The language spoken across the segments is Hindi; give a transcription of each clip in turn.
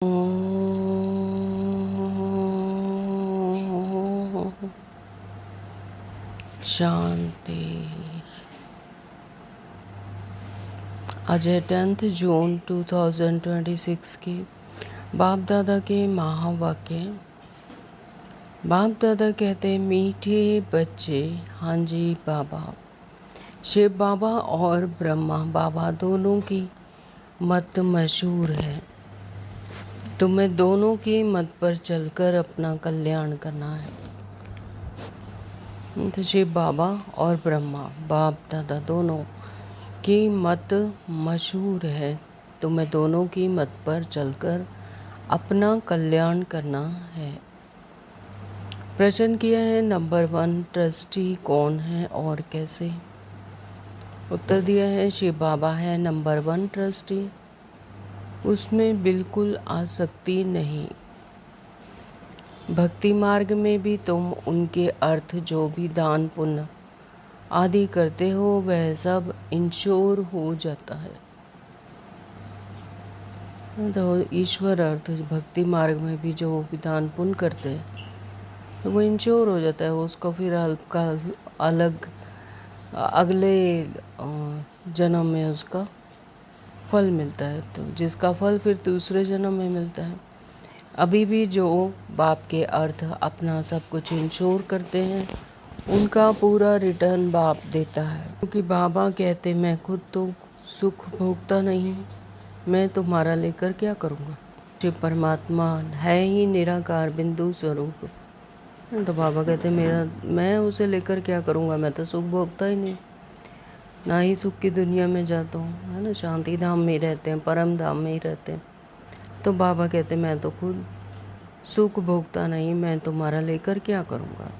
शांति। आज है 10 जून 2026 की बाप दादा के महावाक्य। बाप दादा कहते मीठे बच्चे, हाँ जी बाबा। शिव बाबा और ब्रह्मा बाबा दोनों की मत मशहूर है। तुम्हें दोनों की मत पर चलकर अपना कल्याण करना है। तो शिव बाबा और ब्रह्मा बाप दादा दोनों की मत मशहूर है। तुम्हें दोनों की मत पर चलकर अपना कल्याण करना है। प्रश्न किया है नंबर 1, ट्रस्टी कौन है और कैसे? उत्तर दिया है शिव बाबा है नंबर 1 ट्रस्टी। उसमें बिल्कुल आसक्ति नहीं। भक्ति मार्ग में भी तुम उनके अर्थ जो भी दान पुण्य आदि करते हो वह सब इंश्योर हो जाता है। तो ईश्वर अर्थ भक्ति मार्ग में भी जो भी दान पुण्य करते हैं तो वो इंश्योर हो जाता है। उसको फिर हल्का अलग अगले जन्म में उसका फल मिलता है। तो जिसका फल फिर दूसरे जन्म में मिलता है। अभी भी जो बाप के अर्थ अपना सब कुछ इंश्योर करते हैं उनका पूरा रिटर्न बाप देता है। क्योंकि बाबा कहते मैं खुद तो सुख भोगता नहीं हूँ, मैं तुम्हारा लेकर क्या करूँगा। शिव परमात्मा है ही निराकार बिंदु स्वरूप। तो बाबा कहते मैं उसे लेकर क्या करूँगा, मैं तो सुख भोगता ही नहीं, ना ही सुख की दुनिया में जाता हूँ, है ना। शांति धाम में रहते हैं, परम धाम में ही रहते हैं। तो बाबा कहते मैं तो खुद सुख भोगता नहीं, मैं तुम्हारा लेकर क्या करूँगा।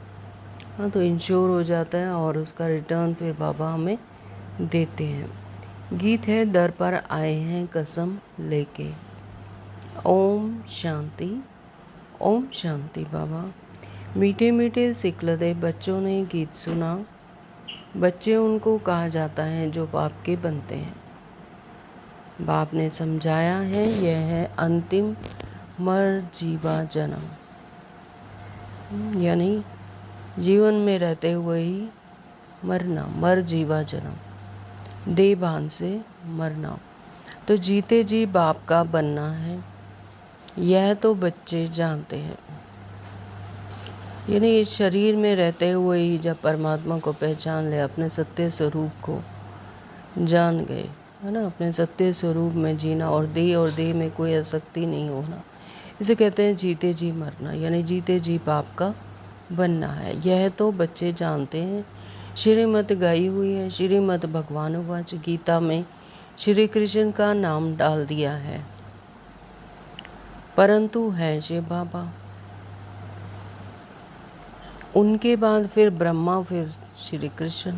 हाँ, तो इंश्योर हो जाता है और उसका रिटर्न फिर बाबा हमें देते हैं। गीत है दर पर आए हैं कसम लेके। ओम शांति, ओम शांति। बाबा मीठे मीठे सिखलदे बच्चों ने गीत सुना। बच्चे उनको कहा जाता है जो बाप के बनते हैं। बाप ने समझाया है यह है अंतिम मर जीवा जन्म, यानी जीवन में रहते हुए ही मरना, मर जीवा जन्म, देहभान से मरना। तो जीते जी बाप का बनना है, यह तो बच्चे जानते हैं। यानी इस शरीर में रहते हुए ही जब परमात्मा को पहचान ले, अपने सत्य स्वरूप को जान गए, है ना, अपने सत्य स्वरूप में जीना और देह में कोई आसक्ति नहीं होना, इसे कहते हैं जीते जी मरना। यानी जीते जी बाप का बनना है, यह तो बच्चे जानते हैं। श्रीमत गाई हुई है, श्रीमत भगवान वाच गीता में श्री कृष्ण का नाम डाल दिया है, परंतु है शिव बाबा। उनके बाद फिर ब्रह्मा, फिर श्री कृष्ण।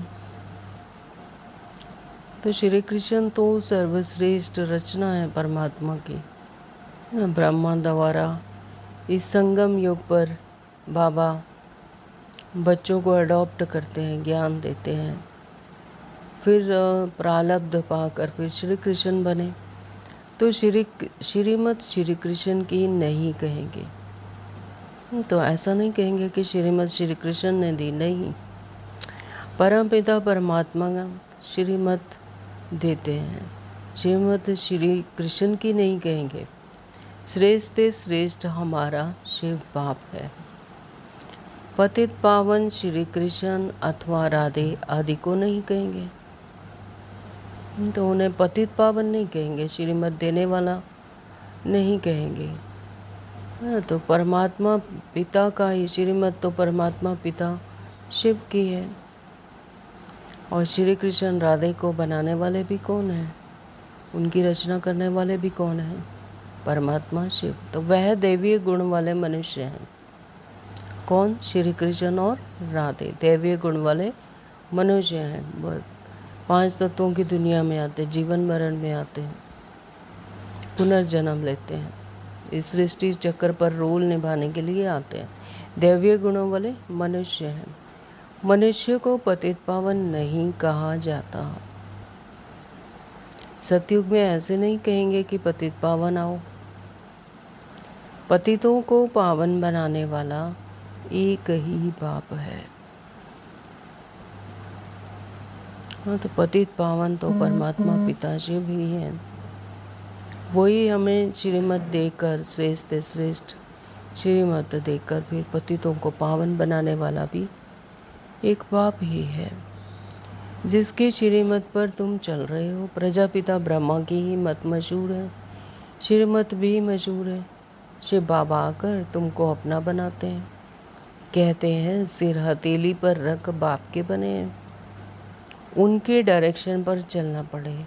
तो श्री कृष्ण तो सर्वश्रेष्ठ रचना है परमात्मा की। ब्रह्मा द्वारा इस संगम युग पर बाबा बच्चों को अडॉप्ट करते हैं, ज्ञान देते हैं, फिर प्रारब्ध पाकर फिर श्री कृष्ण बने। तो श्रीमत श्री कृष्ण की नहीं कहेंगे, तो ऐसा नहीं कहेंगे कि श्रीमत श्री कृष्ण ने दी, नहीं। परमपिता परमात्मा का श्रीमत देते हैं, श्रीमत श्री कृष्ण की नहीं कहेंगे। श्रेष्ठ श्रेष्ठ हमारा शिव बाप है। पतित पावन श्री कृष्ण अथवा राधे आदि को नहीं कहेंगे, तो उन्हें पतित पावन नहीं कहेंगे, श्रीमत देने वाला नहीं कहेंगे। तो परमात्मा पिता का ही श्रीमत, तो परमात्मा पिता शिव की है। और श्री कृष्ण राधे को बनाने वाले भी कौन हैं, उनकी रचना करने वाले भी कौन हैं, परमात्मा शिव। तो वह दैवीय गुण वाले मनुष्य हैं। कौन? श्री कृष्ण और राधे दैवीय गुण वाले मनुष्य हैं। बस 5 तत्वों की दुनिया में आते, जीवन मरण में आते हैं, पुनर्जन्म लेते हैं, इस सृष्टि चक्र पर रोल निभाने के लिए आते हैं। दैवीय गुणों वाले मनुष्य हैं। मनुष्य को पतित पावन नहीं कहा जाता। सतयुग में ऐसे नहीं कहेंगे कि पतित पावन आओ, पतितों को पावन बनाने वाला एक ही बाप है। हाँ, तो पतित पावन तो परमात्मा पिता शिव ही हैं। वही हमें श्रीमत देकर, श्रेष्ठ से श्रेष्ठ श्रीमत देकर फिर पतितों को पावन बनाने वाला भी एक बाप ही है। जिसकी श्रीमत पर तुम चल रहे हो, प्रजापिता ब्रह्मा की ही मत मशहूर है, श्रीमत भी मशहूर है। शिव बाबा आकर तुमको अपना बनाते हैं, कहते हैं सिर हथेली पर रख बाप के बने हैं। उनके डायरेक्शन पर चलना पड़े,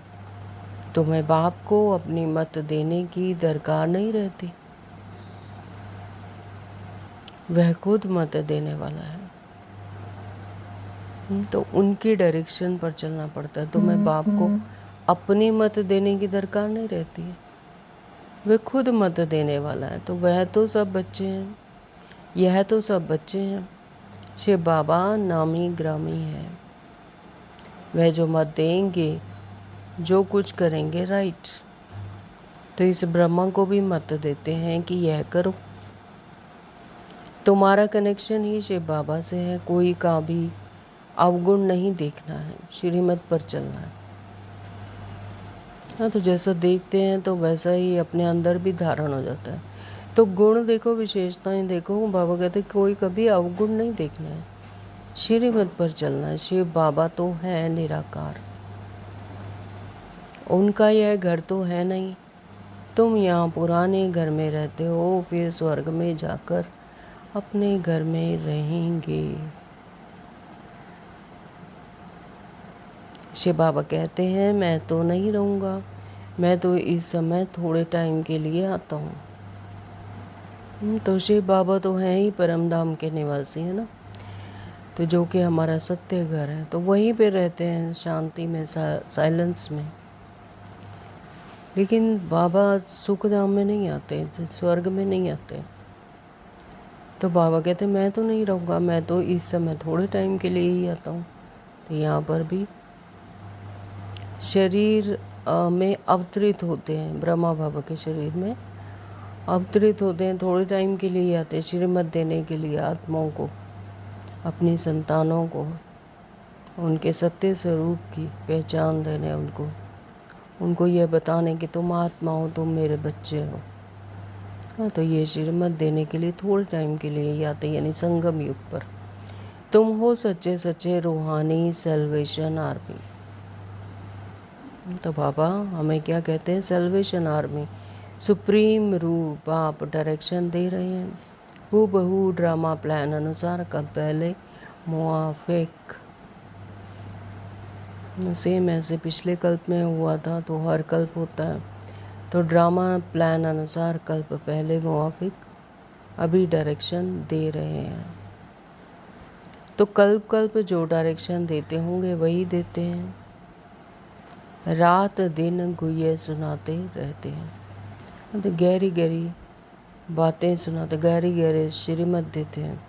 तुम्हें बाप को अपनी मत देने की दरकार नहीं रहती। वह खुद मत देने वाला है। तो उनकी डायरेक्शन पर चलना पड़ता है। तुम्हें बाप को अपनी मत देने की दरकार नहीं रहती है, वह खुद मत देने वाला है। तो वह तो सब बच्चे हैं, यह तो सब बच्चे हैं। शिव बाबा नामी ग्रामी है। वह जो मत देंगे, जो कुछ करेंगे राइट। तो इस ब्रह्मा को भी मत देते हैं कि यह करो। तुम्हारा कनेक्शन ही शिव बाबा से है। कोई का भी अवगुण नहीं देखना है, श्रीमत पर चलना है। हाँ, तो जैसा देखते हैं तो वैसा ही अपने अंदर भी धारण हो जाता है। तो गुण देखो, विशेषताएं देखो। बाबा कहते कोई कभी अवगुण नहीं देखना है, श्रीमत पर चलना है। शिव बाबा तो है निराकार, उनका यह घर तो है नहीं। तुम यहाँ पुराने घर में रहते हो, फिर स्वर्ग में जाकर अपने घर में रहेंगे। शिव बाबा कहते हैं मैं तो नहीं रहूँगा, मैं तो इस समय थोड़े टाइम के लिए आता हूँ। तो शिव बाबा तो हैं ही परम धाम के निवासी है ना, तो जो कि हमारा सत्य घर है, तो वहीं पे रहते हैं शांति में, साइलेंस में। लेकिन बाबा सुख धाम में नहीं आते, स्वर्ग में नहीं आते। तो बाबा कहते मैं तो नहीं रहूँगा, मैं तो इस समय थोड़े टाइम के लिए ही आता हूँ। तो यहाँ पर भी शरीर में अवतरित होते हैं, ब्रह्मा बाबा के शरीर में अवतरित होते हैं, थोड़े टाइम के लिए आते हैं श्रीमत देने के लिए आत्माओं को, अपनी संतानों को उनके सत्य स्वरूप की पहचान देने, उनको यह बताने कि तुम आत्मा हो, तुम मेरे बच्चे हो। हाँ, तो ये श्रीमत देने के लिए थोड़े टाइम के लिए ही आते, यानी संगम युग पर। तुम हो सच्चे सच्चे रूहानी सेल्वेशन आर्मी। तो बाबा हमें क्या कहते हैं, सेल्वेशन आर्मी। सुप्रीम रूप आप डायरेक्शन दे रहे हैं, हूबहू ड्रामा प्लान अनुसार। कब पहले मुआफिक सेम ऐसे पिछले कल्प में हुआ था, तो हर कल्प होता है। तो ड्रामा प्लान अनुसार कल्प पहले मुआफिक अभी डायरेक्शन दे रहे हैं। तो कल्प कल्प जो डायरेक्शन देते होंगे वही देते हैं, रात दिन गुये सुनाते रहते हैं। तो गहरी गहरी बातें सुनाते, गहरी गहरी श्रीमत देते हैं।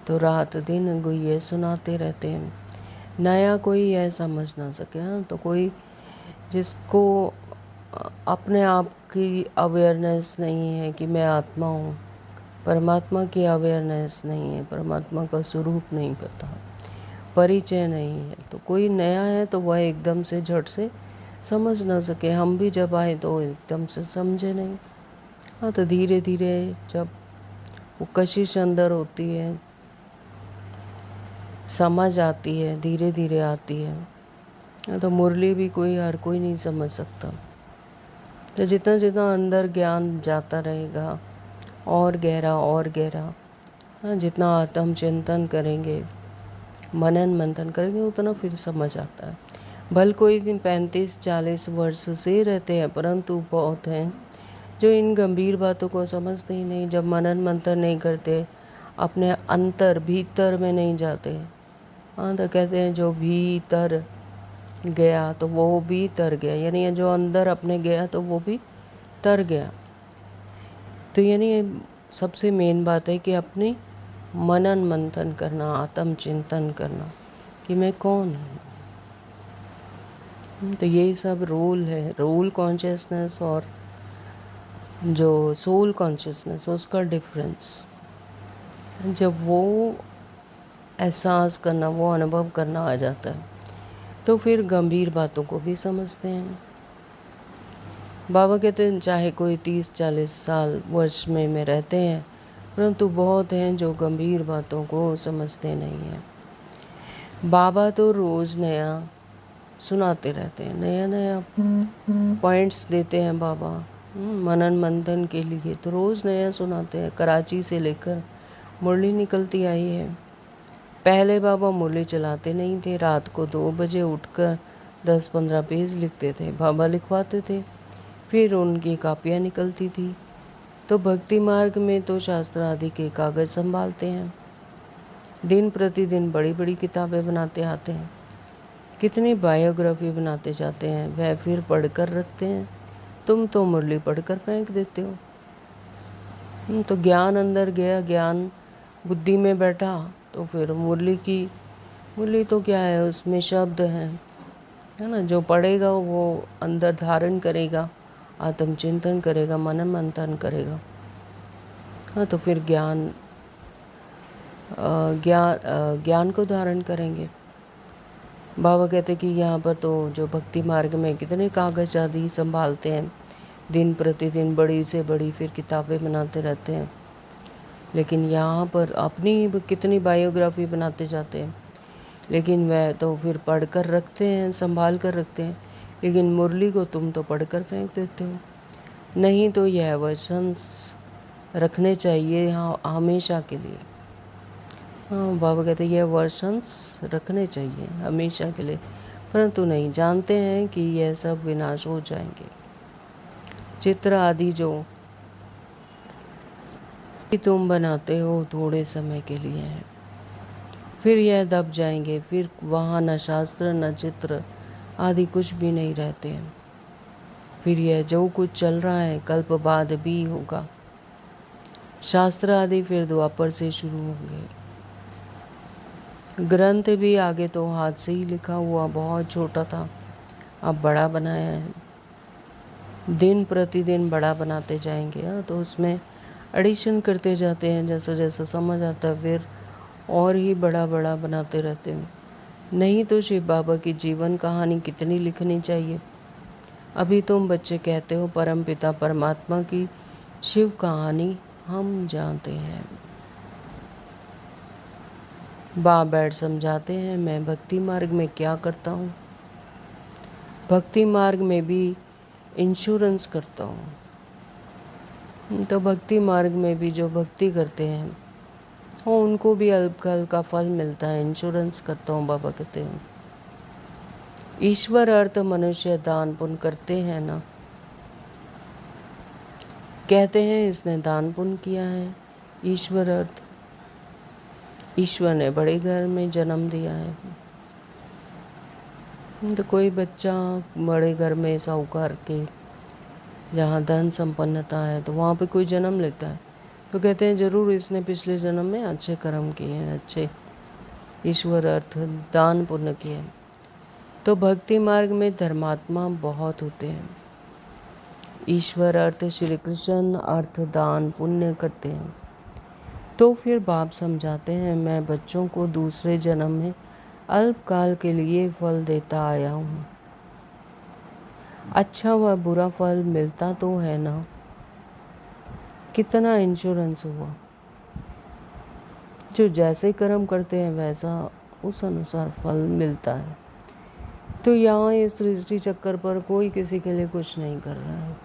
तो रात दिन गुये सुनाते रहते हैं। नया कोई यह समझ ना सके। हाँ, तो कोई जिसको अपने आप की अवेयरनेस नहीं है कि मैं आत्मा हूँ, परमात्मा की अवेयरनेस नहीं है, परमात्मा का स्वरूप नहीं पता, परिचय नहीं है, तो कोई नया है तो वह एकदम से झट से समझ ना सके। हम भी जब आए तो एकदम से समझे नहीं। हाँ, तो धीरे धीरे जब वो कशिश अंदर होती है, समझ आती है, धीरे धीरे आती है। तो मुरली भी हर कोई नहीं समझ सकता। तो जितना जितना अंदर ज्ञान जाता रहेगा और गहरा और गहरा, हाँ, जितना आत्म चिंतन करेंगे, मनन मंथन करेंगे, उतना फिर समझ आता है। भल कोई दिन 35-40 वर्ष से रहते हैं, परंतु बहुत हैं जो इन गंभीर बातों को समझते ही नहीं। जब मनन मंथन नहीं करते, अपने अंतर भीतर में नहीं जाते। हाँ, तो कहते हैं जो भीतर गया तो वो भी तर गया, यानी जो अंदर अपने गया तो वो भी तर गया। तो यानी सबसे मेन बात है कि अपने मनन मंथन करना, आत्म चिंतन करना कि मैं कौन हूँ। तो यही सब रोल है, रोल कॉन्शियसनेस और जो सोल कॉन्शियसनेस, उसका डिफरेंस, जब वो एहसास करना, वो अनुभव करना आ जाता है, तो फिर गंभीर बातों को भी समझते हैं। बाबा कहते हैं चाहे कोई 30-40 साल वर्ष में रहते हैं, परंतु बहुत हैं जो गंभीर बातों को समझते नहीं हैं। बाबा तो रोज़ नया सुनाते रहते हैं, नया नया पॉइंट्स देते हैं बाबा। मनन मंथन के लिए तो रोज़ नया सुनाते हैं। कराची से लेकर मुरली निकलती आई है। पहले बाबा मुरली चलाते नहीं थे, रात को 2 बजे उठकर 10-15 पेज लिखते थे, बाबा लिखवाते थे, फिर उनकी कापियाँ निकलती थी। तो भक्ति मार्ग में तो शास्त्र आदि के कागज़ संभालते हैं, दिन प्रतिदिन बड़ी बड़ी किताबें बनाते आते हैं, कितनी बायोग्राफी बनाते जाते हैं, वह फिर पढ़कर रखते हैं। तुम तो मुरली पढ़कर फेंक देते हो। तो ज्ञान अंदर गया, ज्ञान बुद्धि में बैठा, तो फिर मुरली तो क्या है, उसमें शब्द हैं, है ना। जो पढ़ेगा वो अंदर धारण करेगा, आत्मचिंतन करेगा, मनन मंथन करेगा। हाँ, तो फिर ज्ञान को धारण करेंगे। बाबा कहते कि यहाँ पर तो जो भक्ति मार्ग में कितने कागज आदि संभालते हैं, दिन प्रतिदिन बड़ी से बड़ी फिर किताबें बनाते रहते हैं, लेकिन यहाँ पर अपनी कितनी बायोग्राफी बनाते जाते हैं, लेकिन वह तो फिर पढ़ कर रखते हैं, संभाल कर रखते हैं, लेकिन मुरली को तुम तो पढ़ कर फेंक देते हो। नहीं तो यह वर्शंस रखने चाहिए यहाँ हमेशा के लिए। हाँ, बाबा कहते हैं यह वर्शंस रखने चाहिए हमेशा के लिए, परंतु नहीं जानते हैं कि यह सब विनाश हो जाएंगे। चित्र आदि जो तुम बनाते हो थोड़े समय के लिए हैं, फिर यह दब जाएंगे, फिर वहाँ न शास्त्र न चित्र आदि कुछ भी नहीं रहते हैं। फिर यह जो कुछ चल रहा है कल्प बाद भी होगा। शास्त्र आदि फिर द्वापर से शुरू होंगे। ग्रंथ भी आगे तो हाथ से ही लिखा हुआ बहुत छोटा था, अब बड़ा बनाया है। दिन प्रतिदिन बड़ा बनाते जाएंगे। हाँ, तो उसमें एडिशन करते जाते हैं, जैसा जैसा समझ आता है फिर और ही बड़ा बड़ा बनाते रहते हैं। नहीं तो शिव बाबा की जीवन कहानी कितनी लिखनी चाहिए। अभी तुम बच्चे कहते हो परम पिता परमात्मा की शिव कहानी हम जानते हैं। बाप बैठ समझाते हैं मैं भक्ति मार्ग में क्या करता हूँ। भक्ति मार्ग में भी इंश्योरेंस करता हूँ। तो भक्ति मार्ग में भी जो भक्ति करते हैं और उनको भी अल्पकाल का फल मिलता है। इंश्योरेंस करता हूँ, बाबा कहते हैं। ईश्वर अर्थ मनुष्य दान पुण्य करते हैं ना, कहते हैं इसने दान पुण्य किया है। ईश्वर अर्थ ईश्वर ने बड़े घर में जन्म दिया है। तो कोई बच्चा बड़े घर में साहूकार के जहाँ धन संपन्नता है तो वहाँ पे कोई जन्म लेता है, तो कहते हैं ज़रूर इसने पिछले जन्म में अच्छे कर्म किए हैं, अच्छे ईश्वर अर्थ दान पुण्य किए। तो भक्ति मार्ग में धर्मात्मा बहुत होते हैं। ईश्वर अर्थ श्री कृष्ण अर्थ दान पुण्य करते हैं। तो फिर बाप समझाते हैं मैं बच्चों को दूसरे जन्म में अल्पकाल के लिए फल देता आया हूँ। अच्छा व बुरा फल मिलता तो है ना, कितना इंश्योरेंस हुआ। जो जैसे कर्म करते हैं वैसा उस अनुसार फल मिलता है। तो यहाँ इस सृष्टि चक्कर पर कोई किसी के लिए कुछ नहीं कर रहा है।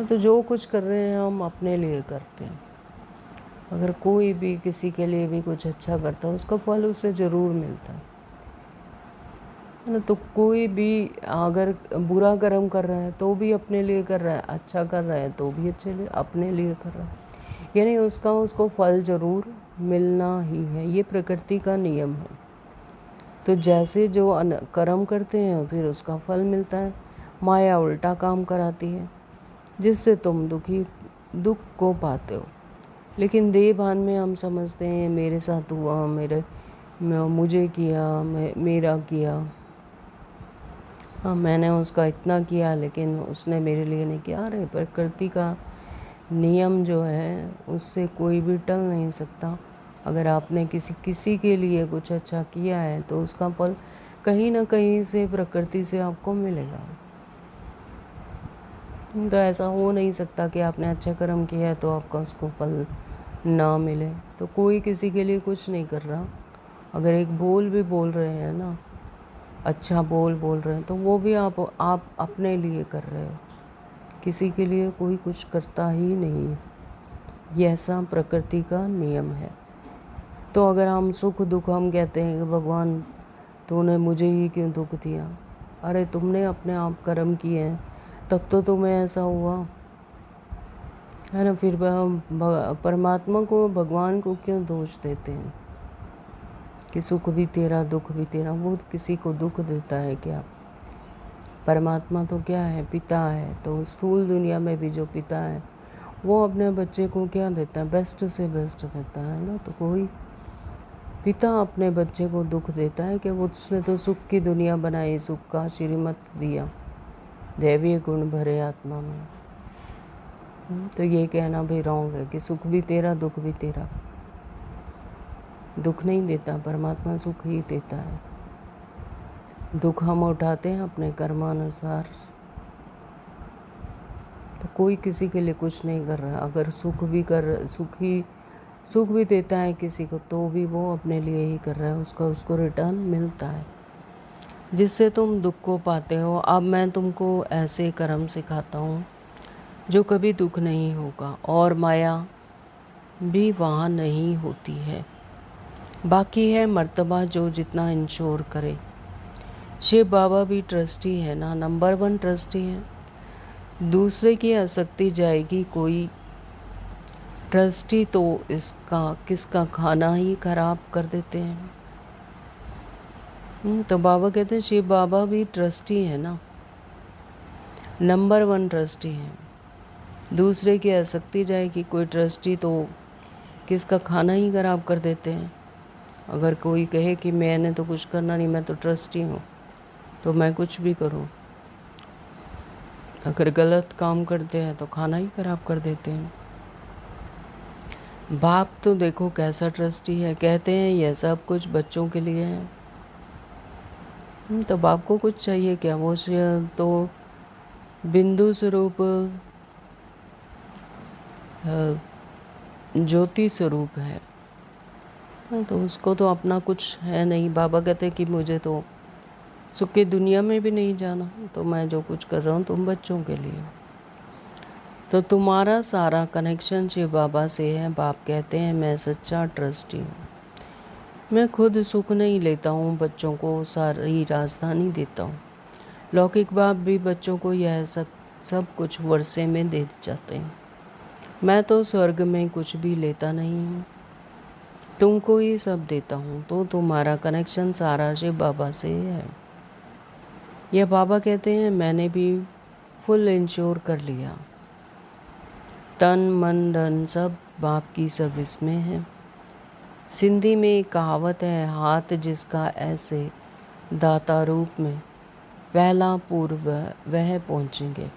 तो जो कुछ कर रहे हैं हम अपने लिए करते हैं। अगर कोई भी किसी के लिए भी कुछ अच्छा करता है उसका फल उसे ज़रूर मिलता है ना। तो कोई भी अगर बुरा कर्म कर रहा है तो भी अपने लिए कर रहा है, अच्छा कर रहा है तो भी अपने लिए कर रहा है, यानी उसको फल ज़रूर मिलना ही है। ये प्रकृति का नियम है। तो जैसे जो कर्म करते हैं फिर उसका फल मिलता है। माया उल्टा काम कराती है जिससे तुम दुख को पाते हो। लेकिन देह भान में हम समझते हैं मेरे साथ हुआ, मुझे किया, मेरा किया। हाँ, मैंने उसका इतना किया लेकिन उसने मेरे लिए नहीं किया। अरे प्रकृति का नियम जो है उससे कोई भी टल नहीं सकता। अगर आपने किसी के लिए कुछ अच्छा किया है तो उसका फल कहीं ना कहीं से प्रकृति से आपको मिलेगा। तो ऐसा हो नहीं सकता कि आपने अच्छा कर्म किया है तो आपका उसको फल ना मिले। तो कोई किसी के लिए कुछ नहीं कर रहा। अगर एक बोल भी बोल रहे हैं ना, अच्छा बोल बोल रहे हैं, तो वो भी आप अपने लिए कर रहे हो। किसी के लिए कोई कुछ करता ही नहीं है। ये ऐसा प्रकृति का नियम है। तो अगर हम सुख दुख हम कहते हैं कि भगवान तूने मुझे ही क्यों दुख दिया, अरे तुमने अपने आप कर्म किए हैं तब तो तुम्हें ऐसा हुआ है ना। फिर हम परमात्मा को, भगवान को क्यों दोष देते हैं कि सुख भी तेरा दुख भी तेरा। वो किसी को दुख देता है क्या? परमात्मा तो क्या है, पिता है। तो स्थूल दुनिया में भी जो पिता है वो अपने बच्चे को क्या देता है? बेस्ट से बेस्ट देता है ना। तो कोई पिता अपने बच्चे को दुख देता है कि वो उसने तो सुख की दुनिया बनाई, सुख का श्रीमत दिया, दैवीय गुण भरे आत्मा में। तो ये कहना भी रॉन्ग है कि सुख भी तेरा दुख भी तेरा। दुख नहीं देता परमात्मा, सुख ही देता है। दुख हम उठाते हैं अपने कर्मानुसार। तो कोई किसी के लिए कुछ नहीं कर रहा। अगर सुख भी देता है किसी को तो भी वो अपने लिए ही कर रहा है। उसको रिटर्न मिलता है जिससे तुम दुख को पाते हो। अब मैं तुमको ऐसे कर्म सिखाता हूँ जो कभी दुख नहीं होगा और माया भी वहाँ नहीं होती है। बाकी है मर्तबा जो जितना इंश्योर करे। शिव बाबा भी ट्रस्टी है ना, नंबर 1 ट्रस्टी है। दूसरे की आसक्ति जाएगी कोई ट्रस्टी तो इसका किसका खाना ही खराब कर देते हैं। तो बाबा कहते हैं शिव बाबा भी ट्रस्टी है ना, नंबर 1 ट्रस्टी है। दूसरे की आसक्ति जाएगी कोई ट्रस्टी तो किसका खाना ही खराब कर देते हैं। अगर कोई कहे कि मैंने तो कुछ करना नहीं, मैं तो ट्रस्टी हूँ, तो मैं कुछ भी करूँ, अगर गलत काम करते हैं तो खाना ही खराब कर देते हैं। बाप तो देखो कैसा ट्रस्टी है। कहते हैं यह सब कुछ बच्चों के लिए है। तो बाप को कुछ चाहिए क्या? वो तो बिंदु स्वरूप ज्योति स्वरूप है। तो उसको तो अपना कुछ है नहीं। बाबा कहते कि मुझे तो सुख की दुनिया में भी नहीं जाना, तो मैं जो कुछ कर रहा हूँ तुम बच्चों के लिए। तो तुम्हारा सारा कनेक्शन शिव बाबा से है। बाप कहते हैं मैं सच्चा ट्रस्टी हूँ। मैं खुद सुख नहीं लेता हूँ, बच्चों को सारी राजधानी देता हूँ। लौकिक बाप भी बच्चों को यह सब कुछ वर्षे में दे जाते हैं। मैं तो स्वर्ग में कुछ भी लेता नहीं हूँ, तुमको ही सब देता हूँ। तो तुम्हारा कनेक्शन सारा शिव बाबा से है। यह बाबा कहते हैं मैंने भी फुल इंश्योर कर लिया। तन मन धन सब बाप की सर्विस में है। सिंधी में एक कहावत है, हाथ जिसका ऐसे दाता रूप में, पहला पूर्व वह पहुँचेंगे।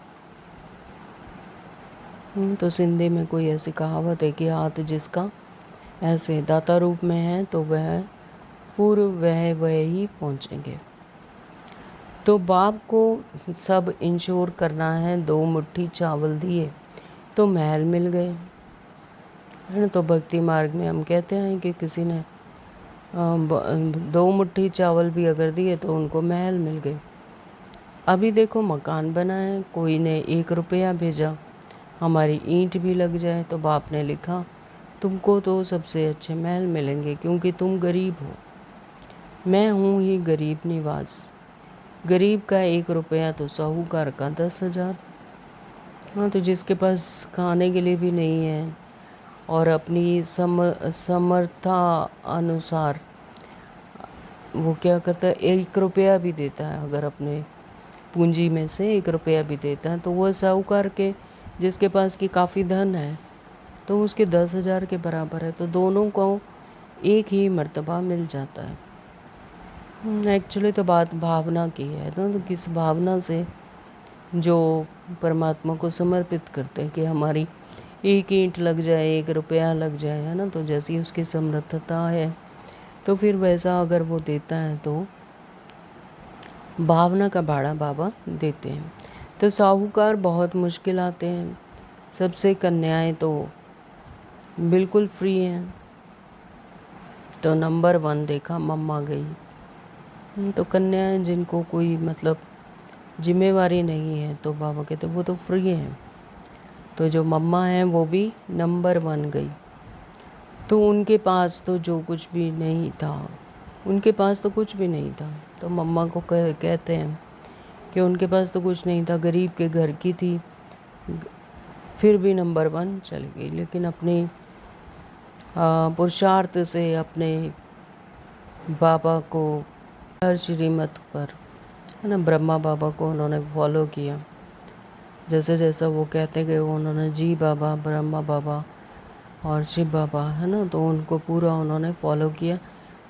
तो सिंधी में कोई ऐसी कहावत है कि हाथ जिसका ऐसे दाता रूप में है तो वह पूर्व वह ही पहुँचेंगे। तो बाप को सब इंश्योर करना है। 2 मुट्ठी चावल दिए तो महल मिल गए, है ना। तो भक्ति मार्ग में हम कहते हैं कि किसी ने 2 मुट्ठी चावल भी अगर दिए तो उनको महल मिल गए। अभी देखो मकान बना है, कोई ने 1 रुपया भेजा, हमारी ईंट भी लग जाए तो बाप ने लिखा तुमको तो सबसे अच्छे महल मिलेंगे क्योंकि तुम गरीब हो। मैं हूँ ही गरीब निवास। गरीब का 1 रुपया तो साहूकार का 10,000। हाँ, तो जिसके पास खाने के लिए भी नहीं है और अपनी समर्था अनुसार वो क्या करता है, 1 रुपया भी देता है। अगर अपने पूंजी में से 1 रुपया भी देता है तो वह साहूकार के जिसके पास की काफ़ी धन है तो उसके 10,000 के बराबर है। तो दोनों को एक ही मर्तबा मिल जाता है। एक्चुअली तो बात भावना की है ना, तो किस भावना से जो परमात्मा को समर्पित करते हैं कि हमारी एक ईंट लग जाए, 1 रुपया लग जाए, है ना, तो जैसी उसकी समर्थता है तो फिर वैसा अगर वो देता है तो भावना का भाड़ा बाबा देते हैं। तो साहूकार बहुत मुश्किल आते हैं, सबसे कन्याएं तो बिल्कुल फ्री हैं। तो नंबर 1 देखा, मम्मा गई। तो कन्याएं जिनको कोई मतलब जिम्मेवारी नहीं है तो बाबा कहते वो तो फ्री हैं। तो जो मम्मा हैं वो भी नंबर 1 गई। तो उनके पास तो जो कुछ भी नहीं था, उनके पास तो कुछ भी नहीं था। तो मम्मा को कहते हैं कि उनके पास तो कुछ नहीं था, गरीब के घर की थी, फिर भी नंबर 1 चली गई। लेकिन अपने पुरुषार्थ से अपने बाबा को हर श्रीमत पर, है ना, ब्रह्मा बाबा को उन्होंने फॉलो किया। जैसे जैसा वो कहते गए उन्होंने जी बाबा, ब्रह्मा बाबा और शिव बाबा, है ना, तो उनको पूरा उन्होंने फॉलो किया।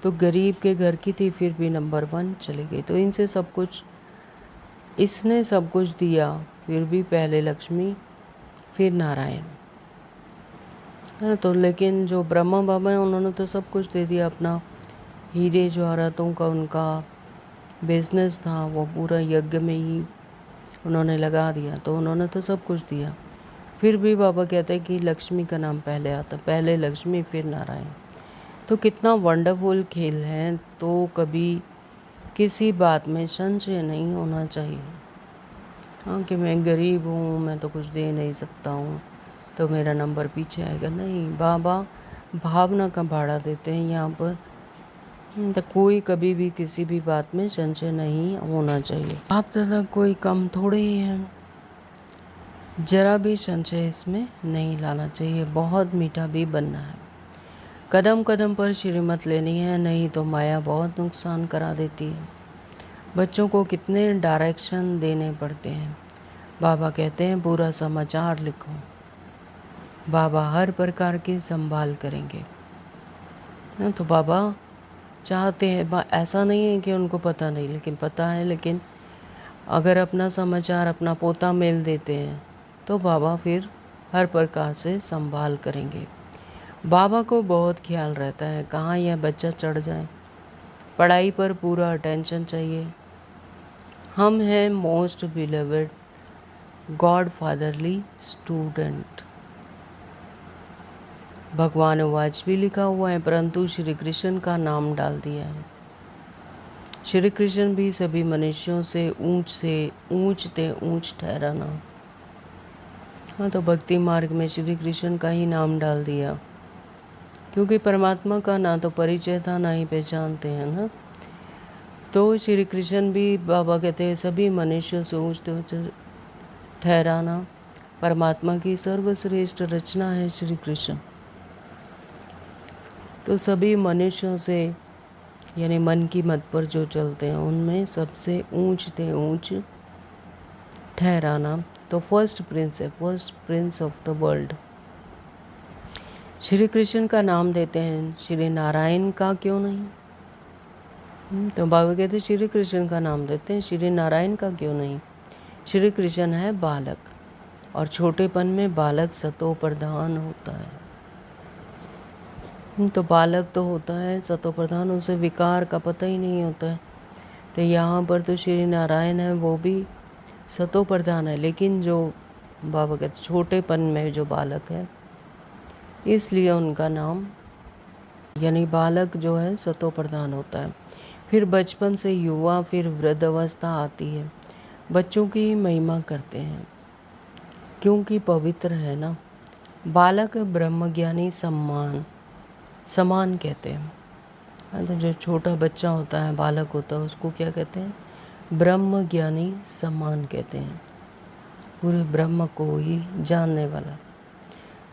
तो गरीब के घर की थी, फिर भी नंबर 1 चली गई। तो इनसे सब कुछ, इसने सब कुछ दिया, फिर भी पहले लक्ष्मी फिर नारायण, है ना। तो लेकिन जो ब्रह्मा बाबा हैं उन्होंने तो सब कुछ दे दिया। अपना हीरे जवाहरातों का उनका बिजनेस था, वो पूरा यज्ञ में ही उन्होंने लगा दिया। तो उन्होंने तो सब कुछ दिया, फिर भी बाबा कहते हैं कि लक्ष्मी का नाम पहले आता, पहले लक्ष्मी फिर नारायण। तो कितना वंडरफुल खेल है। तो कभी किसी बात में संशय नहीं होना चाहिए, हाँ, कि मैं गरीब हूँ, मैं तो कुछ दे नहीं सकता हूँ तो मेरा नंबर पीछे आएगा। नहीं, बाबा भावना का भाड़ा देते हैं यहाँ पर। तो कोई कभी भी किसी भी बात में संशय नहीं होना चाहिए। आप दादा कोई कम थोड़े ही हैं, जरा भी संशय इसमें नहीं लाना चाहिए। बहुत मीठा भी बनना है, कदम कदम पर श्रीमत लेनी है, नहीं तो माया बहुत नुकसान करा देती है। बच्चों को कितने डायरेक्शन देने पड़ते हैं। बाबा कहते हैं पूरा समाचार लिखो, बाबा हर प्रकार की संभाल करेंगे। तो बाबा चाहते हैं, ऐसा नहीं है कि उनको पता नहीं, लेकिन पता है। लेकिन अगर अपना समाचार अपना पोता मेल देते हैं तो बाबा फिर हर प्रकार से संभाल करेंगे। बाबा को बहुत ख्याल रहता है कहाँ यह बच्चा चढ़ जाए, पढ़ाई पर पूरा अटेंशन चाहिए। हम हैं मोस्ट बिलीवेड गॉड फादरली स्टूडेंट। भगवान वाच भी लिखा हुआ है, परंतु श्री कृष्ण का नाम डाल दिया है। श्री कृष्ण भी सभी मनुष्यों से ऊंच ठहराना। हाँ, तो भक्ति मार्ग में श्री कृष्ण का ही नाम डाल दिया, क्योंकि परमात्मा का ना तो परिचय था ना ही पहचानते हैं ना। तो श्री कृष्ण भी बाबा कहते हैं सभी मनुष्यों से ऊंच ठहराना परमात्मा की सर्वश्रेष्ठ रचना है श्री कृष्ण। तो सभी मनुष्यों से, यानी मन की मत पर जो चलते हैं उनमें सबसे ऊंच ठहराना। तो first Prince of the world Shri Krishna का नाम देते हैं, श्री नारायण का क्यों नहीं। तो बाबा कहते हैं श्री कृष्ण का नाम देते हैं, श्री नारायण का क्यों नहीं। श्री कृष्ण है बालक, और छोटेपन में बालक सतो प्रधान होता है। तो बालक तो होता है सतो प्रधान, उसे विकार का पता ही नहीं होता है। तो यहाँ पर तो श्री नारायण है, वो भी सतो प्रधान है, लेकिन जो बाबा कहते छोटेपन में जो बालक है, इसलिए उनका नाम, यानी बालक जो है सतो प्रधान होता है। फिर बचपन से युवा, फिर वृद्ध अवस्था आती है। बच्चों की महिमा करते हैं क्योंकि पवित्र है ना। बालक ब्रह्मज्ञानी समान कहते हैं। तो जो छोटा बच्चा होता है, बालक होता है, उसको क्या कहते हैं, ब्रह्म ज्ञानी समान कहते हैं, पूरे ब्रह्म को ही जानने वाला।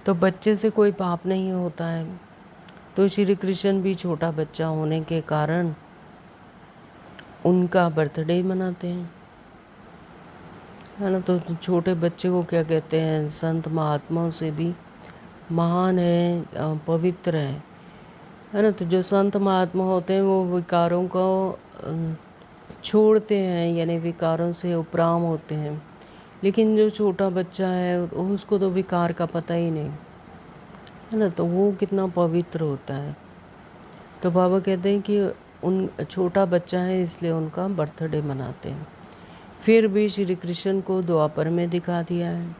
तो बच्चे से कोई पाप नहीं होता है। तो श्री कृष्ण भी छोटा बच्चा होने के कारण उनका बर्थडे मनाते हैं, है ना। तो छोटे बच्चे को क्या कहते हैं, संत महात्माओं से भी महान है, पवित्र है है ना। तो जो संत महात्मा होते हैं वो विकारों को छोड़ते हैं, यानी विकारों से उपराम होते हैं। लेकिन जो छोटा बच्चा है उसको तो विकार का पता ही नहीं, है ना। तो वो कितना पवित्र होता है। तो बाबा कहते हैं कि उन छोटा बच्चा है इसलिए उनका बर्थडे मनाते हैं। फिर भी श्री कृष्ण को द्वापर में दिखा दिया है।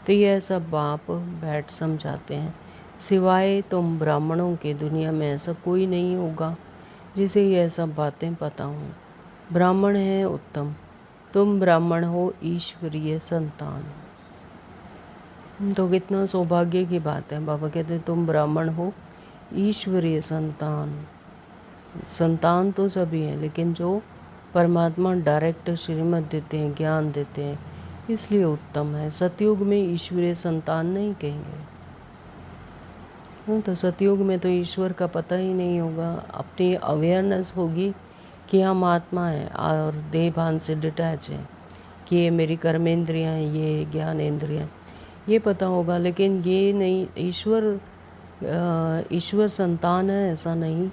तो यह सब बाप बैठ समझाते हैं। सिवाय तुम ब्राह्मणों के दुनिया में ऐसा कोई नहीं होगा जिसे यह सब बातें पता हों। ब्राह्मण है उत्तम, तुम ब्राह्मण हो ईश्वरीय संतान। तो कितना सौभाग्य की बात है। बाबा कहते हैं तुम ब्राह्मण हो ईश्वरीय संतान। संतान तो सभी हैं, लेकिन जो परमात्मा डायरेक्ट श्रीमत देते हैं, ज्ञान देते हैं, इसलिए उत्तम है। सतयुग में ईश्वरीय संतान नहीं कहेंगे। तो सतयुग में तो ईश्वर का पता ही नहीं होगा। अपनी अवेयरनेस होगी कि हम आत्मा हैं और देह भान से डिटैच हैं, कि ये मेरी कर्मेंद्रियाँ हैं, ये ज्ञानेंद्रियाँ, ये पता होगा। लेकिन ये नहीं ईश्वर संतान है ऐसा नहीं,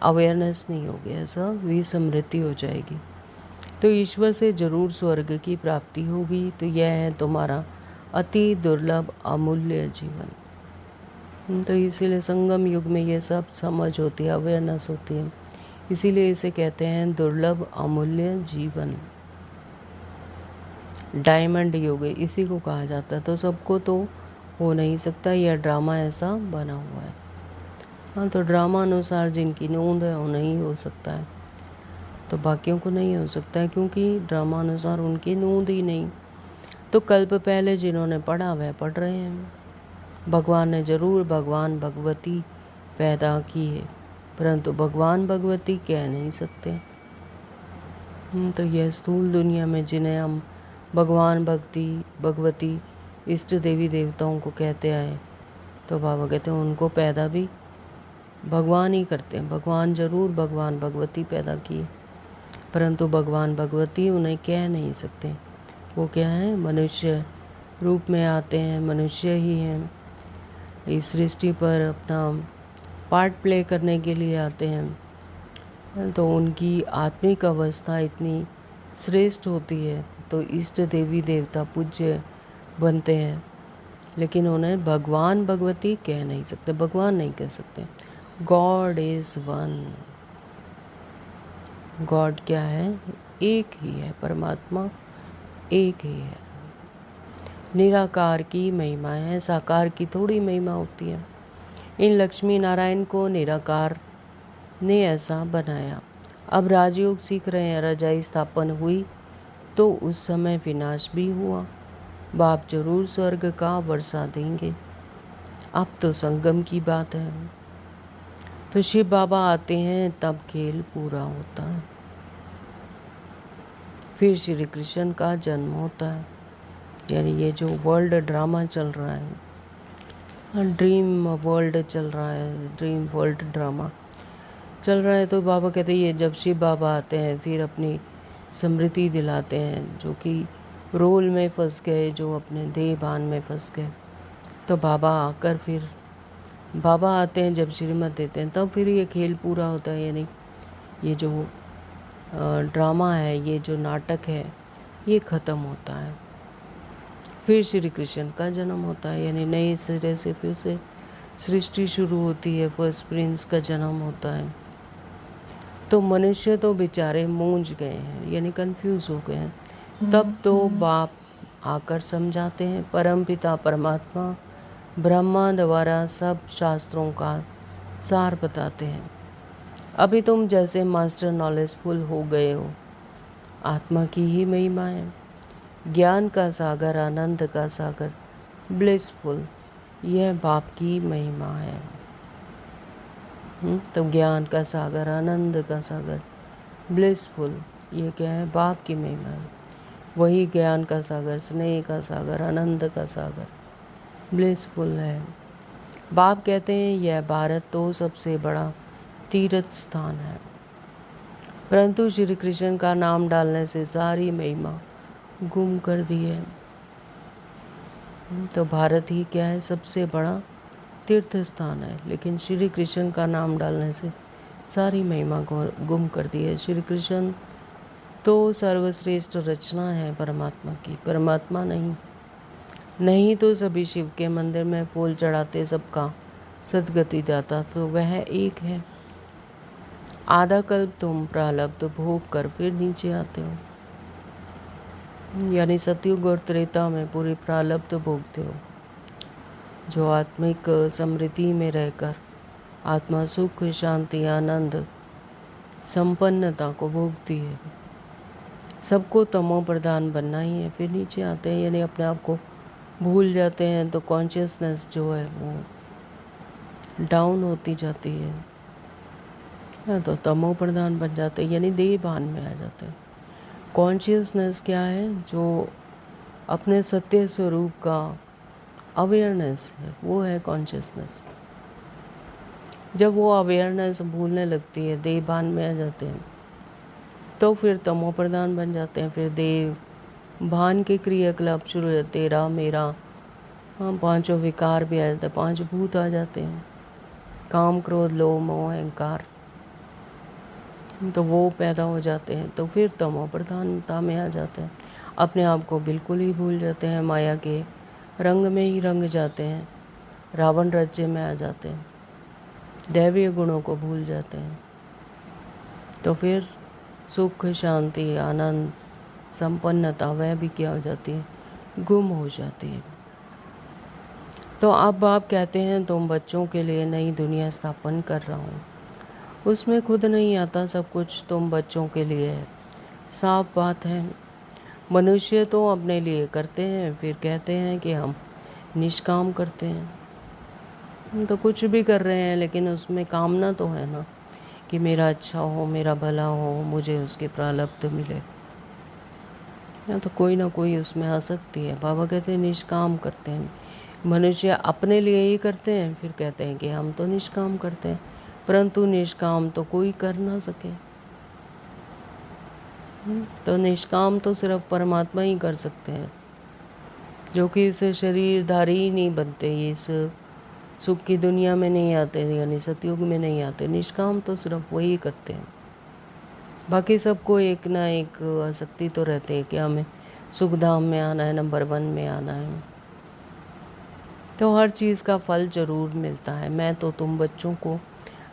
अवेयरनेस नहीं होगी, ऐसा विस्मृति हो जाएगी। तो ईश्वर से जरूर स्वर्ग की प्राप्ति होगी। तो यह है तुम्हारा अति दुर्लभ अमूल्य जीवन। तो इसीलिए संगम युग में ये सब समझ होती है, अवेयरनेस होती है। इसीलिए इसे कहते हैं दुर्लभ अमूल्य जीवन। डायमंड युग इसी को कहा जाता है। तो सबको तो हो नहीं सकता, यह ड्रामा ऐसा बना हुआ है। हाँ, तो ड्रामा अनुसार जिनकी नोंद है वो नहीं हो सकता है, तो बाकियों को नहीं हो सकता है, क्योंकि ड्रामा अनुसार उनकी नोंद ही नहीं। तो कल्प पहले जिन्होंने पढ़ा वह पढ़ रहे हैं। भगवान ने जरूर भगवान भगवती पैदा की है, परंतु भगवान भगवती कह नहीं सकते। तो यह स्थूल दुनिया में जिन्हें हम भगवान भगवती इष्ट देवी देवताओं को कहते आए, तो बाबा कहते हैं उनको पैदा भी भगवान ही करते हैं। भगवान जरूर भगवान भगवती पैदा किए, परंतु भगवान भगवती उन्हें कह नहीं सकते। वो क्या है, मनुष्य रूप में आते हैं, मनुष्य ही हैं, इस सृष्टि पर अपना पार्ट प्ले करने के लिए आते हैं। तो उनकी आत्मिक अवस्था इतनी श्रेष्ठ होती है, तो इष्ट देवी देवता पूज्य बनते हैं। लेकिन उन्हें भगवान भगवती कह नहीं सकते, भगवान नहीं कह सकते। God is one. गॉड क्या है, एक ही है, परमात्मा एक ही है। निराकार की महिमा है, साकार की थोड़ी महिमा होती है। इन लक्ष्मी नारायण को निराकार ने ऐसा बनाया। अब राजयोग सीख रहे हैं, रजाई स्थापन हुई तो उस समय विनाश भी हुआ। बाप जरूर स्वर्ग का वर्षा देंगे। अब तो संगम की बात है। तो शिव बाबा आते हैं तब खेल पूरा होता है। फिर श्री कृष्ण का जन्म होता है। यानी ये जो वर्ल्ड ड्रामा चल रहा है, ड्रीम वर्ल्ड चल रहा है, ड्रीम वर्ल्ड ड्रामा चल रहा है। तो बाबा कहते हैं ये जब शिव बाबा आते हैं फिर अपनी स्मृति दिलाते हैं, जो कि रोल में फंस गए, जो अपने देह भान में फंस गए। तो बाबा आकर फिर बाबा आते हैं जब श्रीमत देते हैं, तब फिर ये खेल पूरा होता है। यानी ये जो ड्रामा है, ये जो नाटक है, ये ख़त्म होता है। फिर श्री कृष्ण का जन्म होता है, यानी नए सिरे से फिर से सृष्टि शुरू होती है, फर्स्ट प्रिंस का जन्म होता है। तो मनुष्य तो बेचारे मूंझ गए हैं, यानी कंफ्यूज हो गए हैं। तब तो बाप आकर समझाते हैं। परमपिता परमात्मा ब्रह्मा द्वारा सब शास्त्रों का सार बताते हैं। अभी तुम जैसे मास्टर नॉलेजफुल हो गए हो, आत्मा की ही महिमा है। ज्ञान का सागर, आनंद का सागर, ब्लिसफुल, यह बाप की महिमा है। तो ज्ञान का सागर, आनंद का सागर, ब्लिसफुल, ये क्या है, बाप की महिमा है। वही ज्ञान का सागर, स्नेह का सागर, आनंद का सागर, ब्लिसफुल है। बाप कहते हैं यह भारत तो सबसे बड़ा तीर्थ स्थान है, परंतु श्री कृष्ण का नाम डालने से सारी महिमा गुम कर दी है। तो भारत ही क्या है, सबसे बड़ा तीर्थ स्थान है, लेकिन श्री कृष्ण का नाम डालने से सारी महिमा को गुम कर दी है। श्री कृष्ण तो सर्वश्रेष्ठ रचना है परमात्मा की, परमात्मा नहीं तो सभी शिव के मंदिर में फूल चढ़ाते सबका सदगति दाता तो वह एक है। आधा कल्प तुम प्रारब्ध भोग कर फिर नीचे आते हो, यानी सतयुग और त्रेता में पूरी प्रारब्ध भोगते हो। जो आत्मिक समृद्धि में रहकर आत्मा सुख शांति आनंद संपन्नता को भोगती है, सबको तमो प्रधान बनना ही है। फिर नीचे आते हैं, यानी अपने आप को भूल जाते हैं, तो कॉन्शियसनेस जो है वो डाउन होती जाती है। तो तमो प्रधान बन जाते हैं, यानी देह भान में आ जाते हैं। कॉन्शियसनेस क्या है? जो अपने सत्य स्वरूप का अवेयरनेस है, वो है कॉन्शियसनेस। जब वो अवेयरनेस भूलने लगती है, देह भान में आ जाते हैं, तो फिर तमो प्रधान बन जाते हैं। फिर देह भान के क्रियाकलाप शुरू हो जाते, तेरा मेरा, हाँ, पांचों विकार भी आ जाते हैं, पांच भूत आ जाते हैं, काम क्रोध लोभ मोह अहंकार, तो वो पैदा हो जाते हैं। तो फिर तमो प्रधानता में आ जाते हैं, अपने आप को बिल्कुल ही भूल जाते हैं, माया के रंग में ही रंग जाते हैं, रावण राज्य में आ जाते हैं, दैवीय गुणों को भूल जाते हैं। तो फिर सुख शांति आनंद संपन्नता वह भी क्या हो जाती है? गुम हो जाती है। तो अब आप कहते हैं तुम बच्चों के लिए नई दुनिया स्थापन कर रहा हूँ, उसमें खुद नहीं आता, सब कुछ तुम बच्चों के लिए है। साफ बात है, मनुष्य तो अपने लिए करते हैं, फिर कहते हैं कि हम निष्काम करते हैं। हम तो कुछ भी कर रहे हैं, लेकिन उसमें कामना तो है ना कि मेरा अच्छा हो, मेरा भला हो, मुझे उसके प्रारब्ध मिले, या तो कोई ना कोई उसमें आसक्ति है। बाबा कहते हैं निष्काम करते हैं। मनुष्य अपने लिए ही करते हैं, फिर कहते हैं कि हम तो निष्काम करते हैं, परंतु निष्काम तो कोई कर ना सके। तो निष्काम तो सिर्फ परमात्मा ही कर सकते हैं, जो कि इस शरीरधारी ही नहीं बनते, इस सुख की दुनिया में नहीं आते, यानी सतयुग में नहीं आते। निष्काम तो सिर्फ वही करते हैं। बाकी सबको एक ना एक आसक्ति तो रहती है कि हमें सुखधाम में आना है, नंबर 1 में आना है, तो हर चीज़ का फल जरूर मिलता है। मैं तो तुम बच्चों को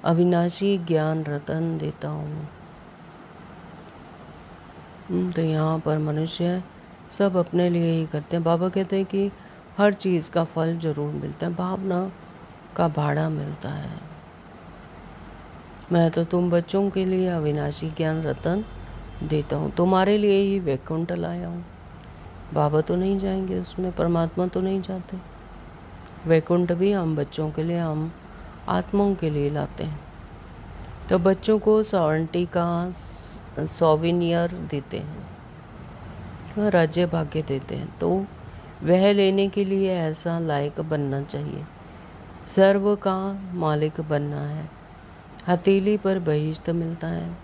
अविनाशी ज्ञान रतन देता हूँ। तो यहाँ पर मनुष्य सब अपने लिए ही करते हैं। बाबा कहते हैं कि हर चीज़ का फल जरूर मिलता है, भावना का भाड़ा मिलता है। मैं तो तुम बच्चों के लिए अविनाशी ज्ञान रतन देता हूँ, तुम्हारे लिए ही वैकुंठ लाया हूँ। बाबा तो नहीं जाएंगे उसमें, परमात्मा तो नहीं जाते। वैकुंठ भी हम बच्चों के लिए, हम आत्माओं के लिए लाते हैं। तो बच्चों को सॉवर्निटी का सोविनियर देते हैं, राज्य भाग्य देते हैं, तो वह लेने के लिए ऐसा लायक बनना चाहिए, सर्व का मालिक बनना है। हथेली पर बहिश्त मिलता है,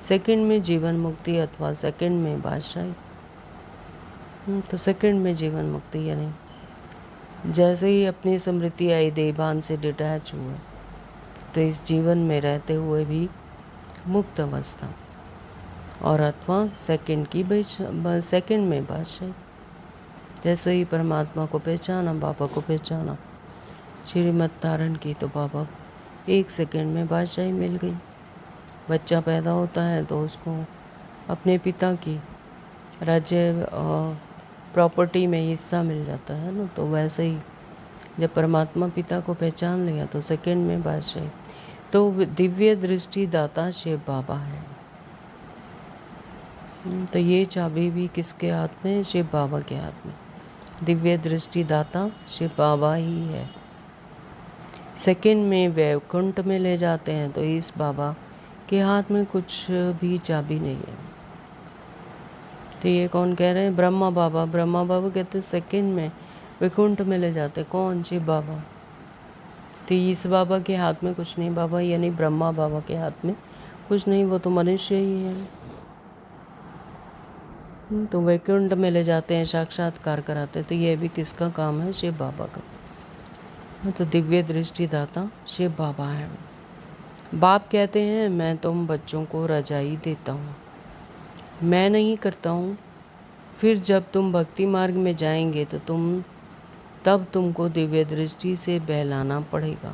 सेकंड में जीवन मुक्ति अथवा सेकंड में बादशाही। तो सेकंड में जीवन मुक्ति, यानी जैसे ही अपनी स्मृति आई देहभान से डिटैच हुए, तो इस जीवन में रहते हुए भी मुक्त अवस्था, और अथवा सेकंड में बादशाही। जैसे ही परमात्मा को पहचाना, बाबा को पहचाना, श्रीमत धारण की, तो बाबा 1 सेकंड में बादशाही मिल गई। बच्चा पैदा होता है तो उसको अपने पिता की राज्य प्रॉपर्टी में हिस्सा मिल जाता है ना, तो वैसे ही जब परमात्मा पिता को पहचान लिया तो सेकंड में बादशाही। तो दिव्य दृष्टि दाता शिव बाबा है। तो ये चाबी भी किसके हाथ में? शिव बाबा के हाथ में। दिव्य दृष्टि दाता शिव बाबा ही है। सेकंड में वैकुंठ में ले जाते हैं, तो इस बाबा के हाथ में कुछ भी चाबी नहीं है। तो ये कौन कह रहे हैं? ब्रह्मा बाबा। ब्रह्मा बाबा कहते हैं सेकंड में वैकुंठ में ले जाते। कौन? शिव बाबा। तो इस बाबा के हाथ में कुछ नहीं, बाबा यानी ब्रह्मा बाबा के हाथ में कुछ नहीं, वो तो मनुष्य ही है। तो वैकुंठ में ले जाते हैं, साक्षात्कार कराते हैं, तो ये भी किसका काम है? शिव बाबा का। तो दिव्य दृष्टिदाता शिव बाबा है। बाप कहते हैं मैं तुम बच्चों को रजाई देता हूँ, मैं नहीं करता हूँ। फिर जब तुम भक्ति मार्ग में जाएंगे तो तब तुमको दिव्य दृष्टि से बहलाना पड़ेगा।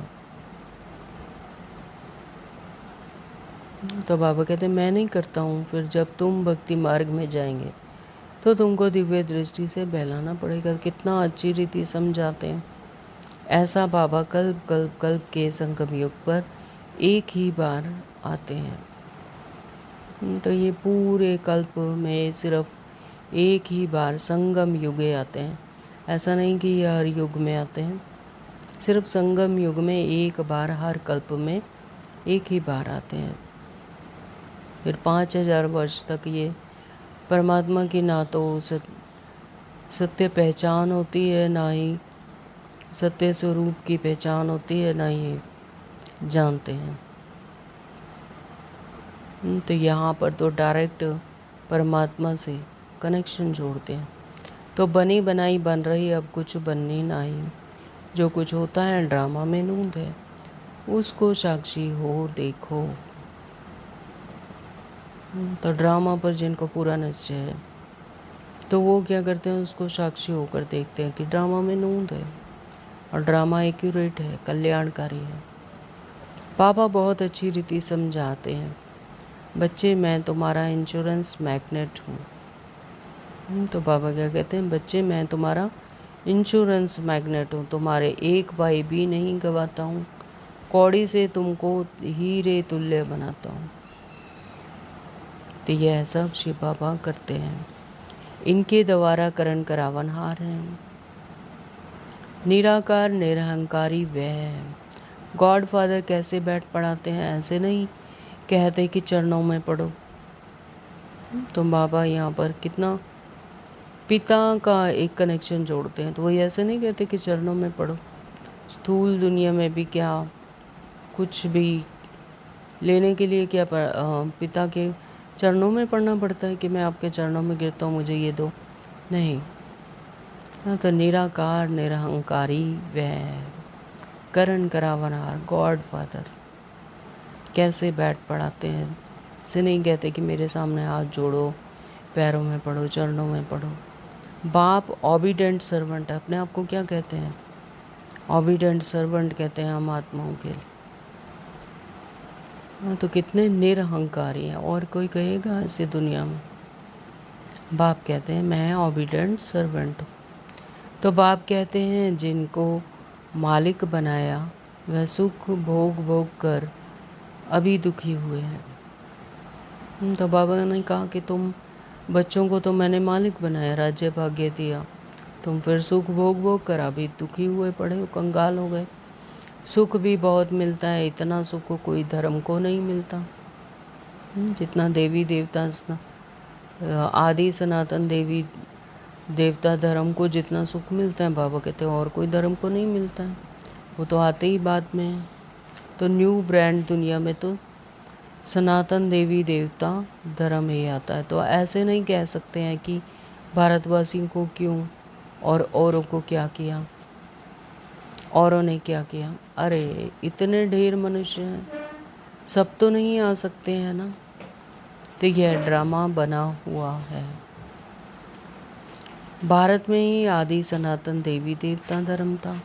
तो बाबा कहते हैं मैं नहीं करता हूँ, फिर जब तुम भक्ति मार्ग में जाएंगे तो तुमको दिव्य दृष्टि से बहलाना पड़ेगा। कितना अच्छी रीति समझाते हैं। ऐसा बाबा कल्प कल्प कल्प के संगम युग पर एक ही बार आते हैं। तो ये पूरे कल्प में सिर्फ एक ही बार संगम युगे आते हैं। ऐसा नहीं कि ये हर युग में आते हैं, सिर्फ संगम युग में एक बार, हर कल्प में एक ही बार आते हैं। फिर 5000 वर्ष तक ये परमात्मा की ना तो सत्य पहचान होती है, ना ही सत्य स्वरूप की पहचान होती है, ना ही जानते हैं। तो यहाँ पर तो डायरेक्ट परमात्मा से कनेक्शन जोड़ते हैं। तो बनी बनाई बन रही, अब कुछ बननी नहीं। जो कुछ होता है ड्रामा में नूंद है, उसको साक्षी हो देखो। तो ड्रामा पर जिनको पूरा निश्चय है तो वो क्या करते हैं, उसको साक्षी होकर देखते हैं कि ड्रामा में नूंद है और ड्रामा एक्यूरेट है, कल्याणकारी है। पापा बहुत अच्छी रीति समझाते हैं, बच्चे मैं तुम्हारा इंश्योरेंस मैग्नेट हूँ। तो पापा क्या कहते हैं, बच्चे मैं तुम्हारा इंश्योरेंस मैग्नेट हूँ, तुम्हारे एक भाई भी नहीं गवाता हूँ, कौड़ी से तुमको हीरे तुल्य बनाता हूँ। तो यह सब शिव बाबा करते हैं, इनके द्वारा करण करावनहार हैं। निराकार निरहंकारी वह है। गॉड फादर कैसे बैठ पढ़ाते हैं, ऐसे नहीं कहते कि चरणों में पढ़ो। तो बाबा यहाँ पर कितना पिता का एक कनेक्शन जोड़ते हैं। तो वही ऐसे नहीं कहते कि चरणों में पढ़ो। स्थूल दुनिया में भी क्या कुछ भी लेने के लिए क्या पिता के चरणों में पढ़ना पड़ता है कि मैं आपके चरणों में गिरता हूँ, मुझे ये दो, नहीं। तो निराकार निरहंकारी वह करण करावनहार गॉड फादर कैसे बैठ पढ़ाते हैं। इसे नहीं कहते कि मेरे सामने हाथ जोड़ो, पैरों में पढ़ो, चरणों में पढ़ो। बाप ऑबिडेंट सर्वेंट है। अपने आप को क्या कहते हैं, ऑबिडेंट सर्वेंट कहते हैं हम आत्माओं के। तो कितने निरहंकारी हैं, और कोई कहेगा ऐसे दुनिया में। बाप कहते हैं मैं ऑबिडेंट सर्वेंट हूँ। तो बाप कहते हैं जिनको मालिक बनाया वह सुख भोग भोग कर अभी दुखी हुए हैं। तो बाबा ने कहा कि तुम बच्चों को तो मैंने मालिक बनाया, राज्य भाग्य दिया, तुम फिर सुख भोग भोग कर अभी दुखी हुए पड़े हो, कंगाल हो गए। सुख भी बहुत मिलता है, इतना सुख कोई धर्म को नहीं मिलता जितना देवी देवता आदि सनातन देवी देवता धर्म को जितना सुख मिलता है, बाबा कहते हैं और कोई धर्म को नहीं मिलता है, वो तो आते ही बाद में है। तो न्यू ब्रांड दुनिया में तो सनातन देवी देवता धर्म ही आता है। तो ऐसे नहीं कह सकते हैं कि भारतवासियों को क्यों और औरों को क्या किया, औरों ने क्या किया। अरे इतने ढेर मनुष्य हैं, सब तो नहीं आ सकते हैं ना। तो यह ड्रामा बना हुआ है। भारत में ही आदि सनातन देवी देवता धर्म था,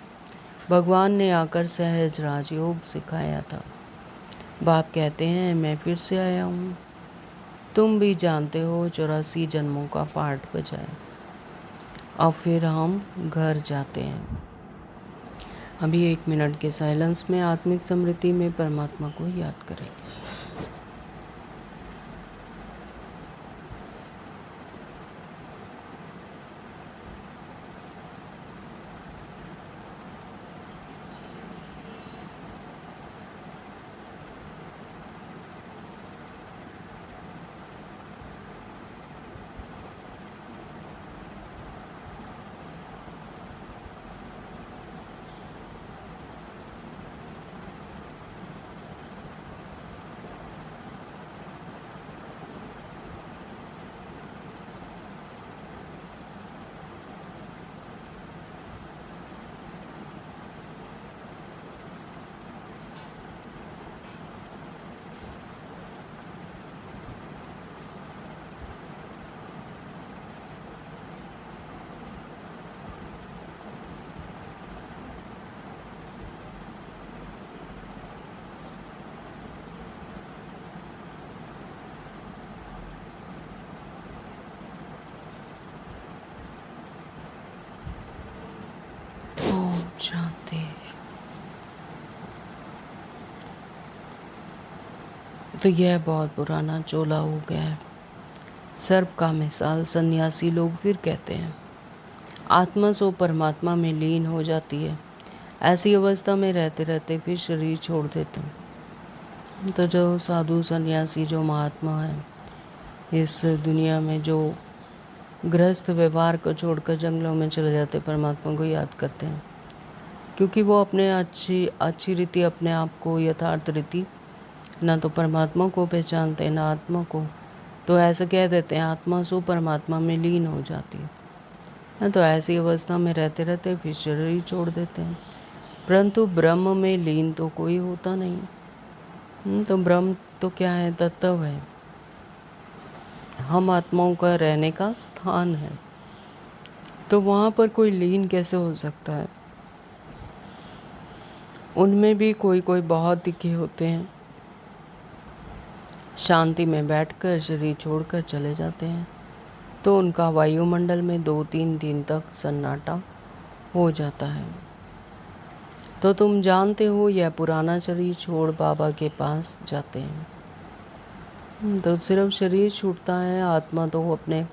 भगवान ने आकर सहज राजयोग सिखाया था। बाप कहते हैं मैं फिर से आया हूँ, तुम भी जानते हो 84 जन्मों का पाठ बजाए। अब फिर हम घर जाते हैं। अभी 1 मिनट के साइलेंस में आत्मिक स्मृति में परमात्मा को याद करेंगे। तो यह बहुत पुराना चोला हो गया है। सर्प का मिसाल सन्यासी लोग फिर कहते हैं, आत्मा सो परमात्मा में लीन हो जाती है। ऐसी अवस्था में रहते रहते फिर शरीर छोड़ देते हैं। तो जो साधु सन्यासी, जो महात्मा है, इस दुनिया में जो गृहस्थ व्यवहार को छोड़कर जंगलों में चले जाते, परमात्मा को याद करते हैं, क्योंकि वो अपने अच्छी रीति अपने आप को यथार्थ रीति ना तो परमात्मा को पहचानते ना आत्मा को, तो ऐसा कह देते हैं आत्मा सो परमात्मा में लीन हो जाती है। तो ऐसी अवस्था में रहते रहते फिर शरीर छोड़ देते हैं, परंतु ब्रह्म में लीन तो कोई होता नहीं। तो ब्रह्म तो क्या है? तत्व है, हम आत्माओं का रहने का स्थान है। तो वहाँ पर कोई लीन कैसे हो सकता है? उनमें भी कोई कोई बहुत तिखे होते हैं, शांति में बैठकर शरीर छोड़कर चले जाते हैं, तो उनका वायुमंडल में 2-3 दिन तक सन्नाटा हो जाता है। तो तुम जानते हो यह पुराना शरीर छोड़ बाबा के पास जाते हैं। तो सिर्फ शरीर छूटता है, आत्मा तो अपने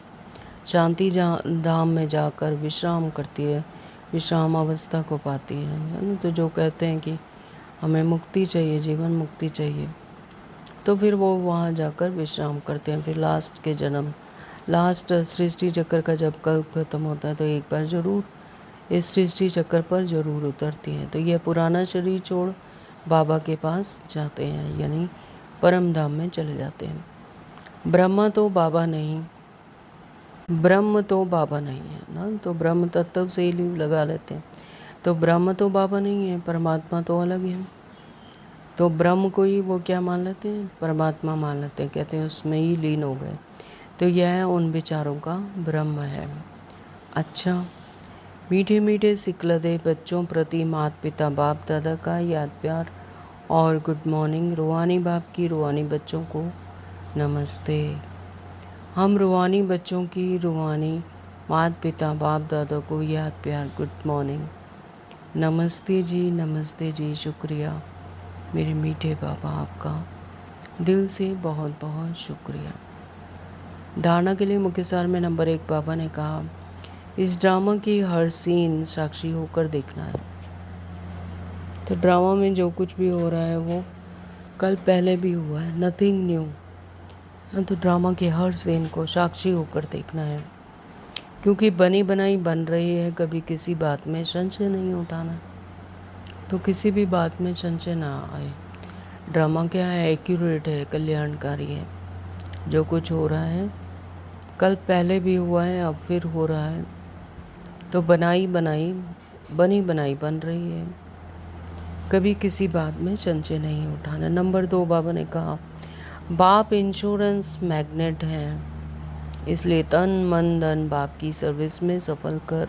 शांति धाम में जाकर विश्राम करती है, विश्राम अवस्था को पाती है। तो जो कहते हैं कि हमें मुक्ति चाहिए, जीवन मुक्ति चाहिए, तो फिर वो वहाँ जाकर विश्राम करते हैं। फिर लास्ट सृष्टि चक्र का जब कल खत्म होता है तो एक बार ज़रूर इस सृष्टि चक्र पर ज़रूर उतरती हैं। तो यह पुराना शरीर छोड़ बाबा के पास जाते हैं, यानी परम धाम में चले जाते हैं। ब्रह्म तो बाबा नहीं है ना, तो ब्रह्म तत्व से ही लीव लगा लेते हैं। तो ब्रह्म तो बाबा नहीं है, परमात्मा तो अलग है। तो ब्रह्म को ही वो क्या मान लेते हैं? परमात्मा मान लेते हैं, कहते हैं उसमें ही लीन हो गए। तो यह उन विचारों का ब्रह्म है। अच्छा, मीठे मीठे सिकलदे बच्चों प्रति माता पिता बाप दादा का याद प्यार और गुड मॉर्निंग। रूहानी बाप की रूहानी बच्चों को नमस्ते। हम रूहानी बच्चों की रूहानी माता पिता बाप दादा को याद प्यार गुड मॉर्निंग। नमस्ते जी, शुक्रिया मेरे मीठे बाबा, आपका दिल से बहुत बहुत शुक्रिया। धारणा के लिए मुख्य सार में नंबर 1 बाबा ने कहा, इस ड्रामा की हर सीन साक्षी होकर देखना है। तो ड्रामा में जो कुछ भी हो रहा है वो कल पहले भी हुआ है, नथिंग न्यू। तो ड्रामा के हर सीन को साक्षी होकर देखना है, क्योंकि बनी बनाई बन रही है। कभी किसी बात में संशय नहीं उठाना, तो किसी भी बात में संशय ना आए। ड्रामा क्या है? एक्यूरेट है, कल्याणकारी है। जो कुछ हो रहा है कल पहले भी हुआ है, अब फिर हो रहा है। तो बनी बनाई बन रही है, कभी किसी बात में संशय नहीं उठाना। नंबर 2 बाबा ने कहा, बाप इंश्योरेंस मैग्नेट हैं, इसलिए तन मन धन बाप की सर्विस में सफल कर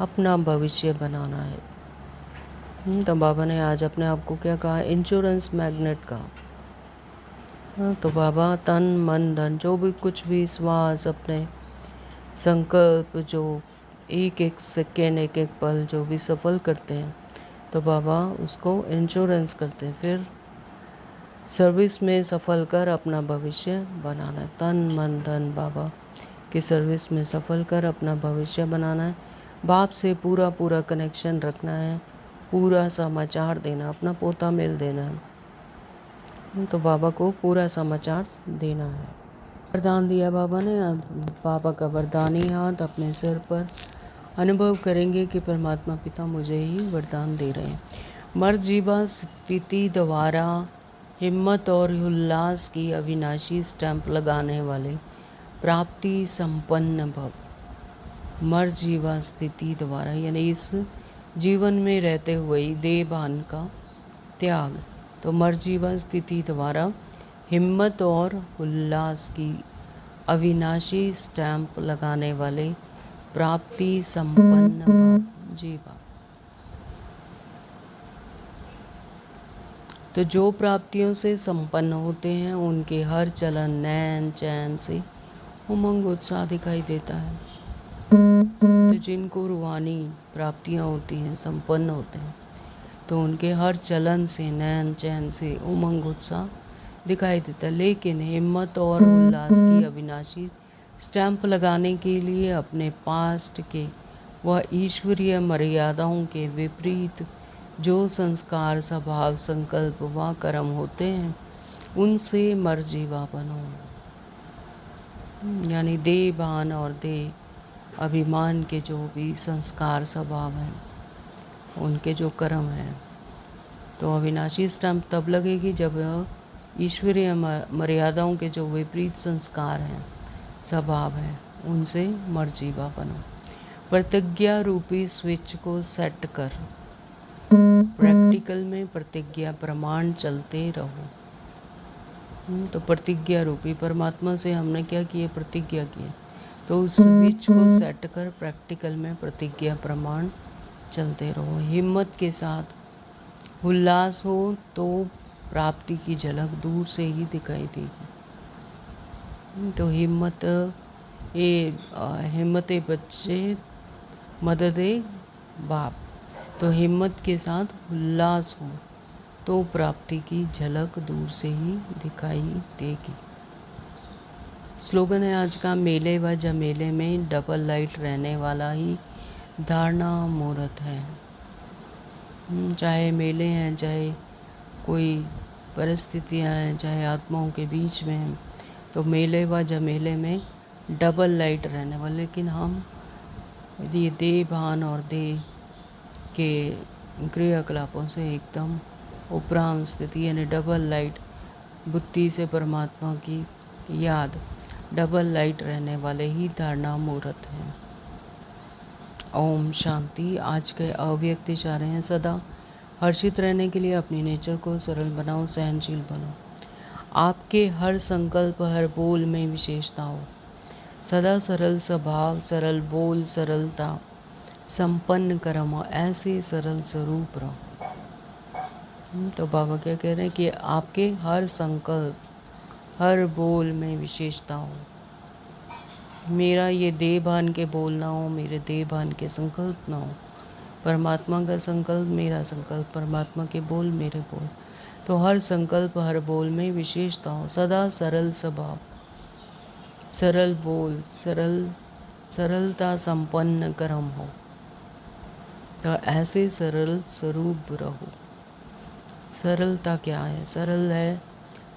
अपना भविष्य बनाना है। तो बाबा ने आज अपने आप को क्या कहा? इंश्योरेंस मैग्नेट कहा। तो बाबा तन मन धन जो भी कुछ भी श्वास, अपने संकल्प, जो एक एक सेकेंड एक एक पल जो भी सफल करते हैं, तो बाबा उसको इंश्योरेंस करते हैं। फिर सर्विस में सफल कर अपना भविष्य बनाना है। तन मन धन बाबा की सर्विस में सफल कर अपना भविष्य बनाना है। बाप से पूरा पूरा कनेक्शन रखना है, पूरा समाचार देना, अपना पोता मेल देना है। तो बाबा को पूरा समाचार देना है। वरदान दिया बाबा ने। बाबा का वरदानी हाथ अपने सिर पर अनुभव करेंगे कि परमात्मा पिता मुझे ही वरदान दे रहे हैं। मर्द जीवा स्थिति द्वारा हिम्मत और उल्लास की अविनाशी स्टैंप लगाने वाले प्राप्ति संपन्न भव। मर्द जीवा स्थिति द्वारा यानी इस जीवन में रहते हुए ही देहभान का त्याग। तो मर्द जीवा स्थिति द्वारा हिम्मत और उल्लास की अविनाशी स्टैंप लगाने वाले प्राप्ति संपन्न जीवा। तो जो प्राप्तियों से संपन्न होते हैं उनके हर चलन नैन चैन से उमंग उत्साह दिखाई देता है। तो जिनको रूहानी प्राप्तियां होती हैं, संपन्न होते हैं, तो उनके हर चलन से नैन चैन से उमंग उत्साह दिखाई देता है। लेकिन हिम्मत और उल्लास की अविनाशी स्टैंप लगाने के लिए अपने पास्ट के व ईश्वरीय मर्यादाओं के विपरीत जो संस्कार, स्वभाव, संकल्प व कर्म होते हैं, उनसे मर्जीवा बनो। यानी देह भान और देह अभिमान के जो भी संस्कार, स्वभाव हैं, उनके जो कर्म हैं, तो अविनाशी स्टैंप तब लगेगी जब ईश्वरीय मर्यादाओं के जो विपरीत संस्कार हैं, स्वभाव हैं, उनसे मर्जीवा बनो। प्रतिज्ञा रूपी स्विच को सेट कर प्रैक्टिकल में प्रतिज्ञा प्रमाण चलते रहो। तो प्रतिज्ञा रूपी परमात्मा से हमने क्या किए? प्रतिज्ञा की। तो उस स्विच को सेट कर प्रैक्टिकल में प्रतिज्ञा प्रमाण चलते रहो। हिम्मत के साथ उल्लास हो तो प्राप्ति की झलक दूर से ही दिखाई देगी। तो हिम्मत हिम्मते बच्चे मददे बाप। तो हिम्मत के साथ उल्लास हो तो प्राप्ति की झलक दूर से ही दिखाई देगी। स्लोगन है आज का, मेले व जमेले में डबल लाइट रहने वाला ही धारणा मुहूर्त है। चाहे मेले हैं, चाहे कोई परिस्थितियां हैं, चाहे आत्माओं के बीच में हैं, तो मेले व जमेले में डबल लाइट रहने वाले। लेकिन हम यदि देह भान और देह के क्रियाकलापों से एकदम उपराम स्थिति यानी डबल लाइट बुद्धि से परमात्मा की याद, डबल लाइट रहने वाले ही धारणा मुहूर्त हैं। ओम शांति। आज के अव्यक्त इशारे हैं, सदा हर्षित रहने के लिए अपनी नेचर को सरल बनाओ, सहनशील बनो। आपके हर संकल्प, हर बोल में विशेषता हो। सदा सरल स्वभाव, सरल बोल, सरलता संपन्न कर्म, ऐसे सरल स्वरूप रहो। तो बाबा क्या कह रहे हैं कि आपके हर संकल्प, हर बोल में विशेषता हो। मेरा ये देह भान के बोल ना हो, मेरे देह भान के संकल्प ना हो। परमात्मा का संकल्प मेरा संकल्प, परमात्मा के बोल मेरे बोल। तो हर संकल्प, हर बोल में विशेषता हो। सदा सरल स्वभाव, सरल बोल, सरलता संपन्न कर्म हो। तो ऐसे सरल स्वरूप रहो। सरलता क्या है? सरल है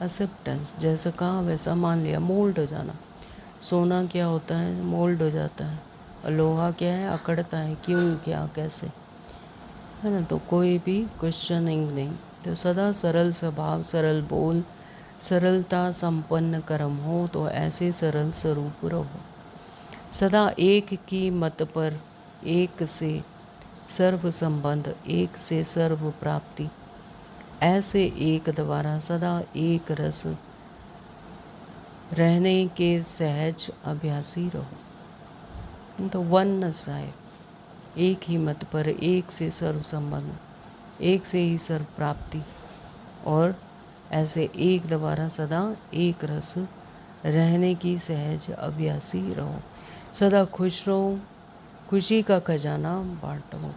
एक्सेप्टेंस। जैसा कहा वैसा मान लिया, मोल्ड हो जाना। सोना क्या होता है? मोल्ड हो जाता है। और लोहा क्या है? अकड़ता है। क्यों, क्या, कैसे, है ना। तो कोई भी क्वेश्चनिंग नहीं। तो सदा सरल स्वभाव, सरल बोल, सरलता संपन्न कर्म हो। तो ऐसे सरल स्वरूप रहो। सदा एक की मत पर, एक से सर्व संबंध, एक से सर्व प्राप्ति, ऐसे एक द्वारा सदा एक रस रहने के सहज अभ्यासी रहो। तो वननेस है, एक ही मत पर, एक से सर्व संबंध, एक से ही सर्व प्राप्ति, और ऐसे एक द्वारा सदा एक रस रहने की सहज अभ्यासी रहो। सदा खुश रहो, खुशी का खजाना बांटो।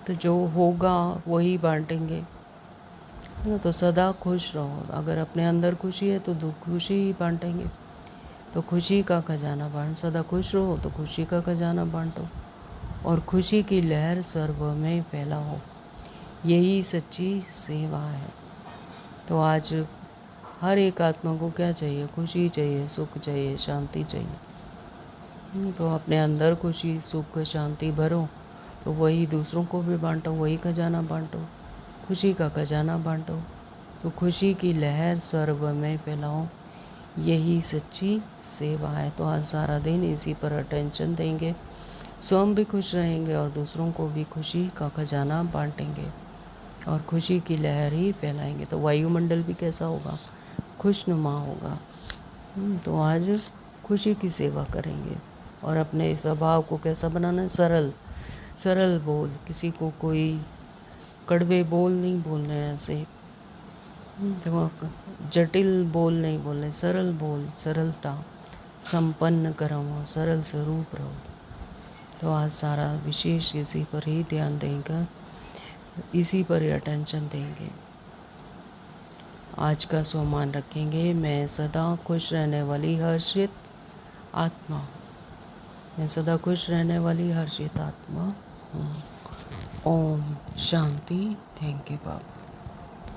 तो जो होगा वही बांटेंगे, है ना। तो सदा खुश रहो। अगर अपने अंदर खुशी है तो खुशी ही बांटेंगे। तो खुशी का खजाना बांट, सदा खुश रहो तो खुशी का खजाना बांटो और खुशी की लहर सर्व में फैलाओ। यही सच्ची सेवा है। तो आज हर एक आत्मा को क्या चाहिए? खुशी चाहिए, सुख चाहिए, शांति चाहिए। तो अपने अंदर खुशी, सुख, शांति भरो, तो वही दूसरों को भी बांटो, वही खजाना बांटो, खुशी का खजाना बांटो। तो खुशी की लहर सर्व में फैलाओ। यही सच्ची सेवा है। तो आज सारा दिन इसी पर अटेंशन देंगे, स्वयं भी खुश रहेंगे और दूसरों को भी खुशी का खजाना बांटेंगे और खुशी की लहर ही फैलाएंगे। तो वायुमंडल भी कैसा होगा? खुशनुमा होगा। तो आज खुशी की सेवा करेंगे और अपने स्वभाव को कैसा बनाना है? सरल, सरल बोल। किसी को कोई कड़वे बोल नहीं बोलने, ऐसे तो जटिल बोल नहीं बोलने, सरल बोल, सरलता संपन्न कर्म हो, सरल स्वरूप रहो। तो आज सारा विशेष इसी पर ही ध्यान देंगे, इसी पर ही अटेंशन देंगे। आज का सोमान रखेंगे। मैं सदा खुश रहने वाली हर्षित आत्मा हूँ। मैं सदा खुश रहने वाली हर्षित आत्मा हूँ। ओम शांति। Thank you Baba.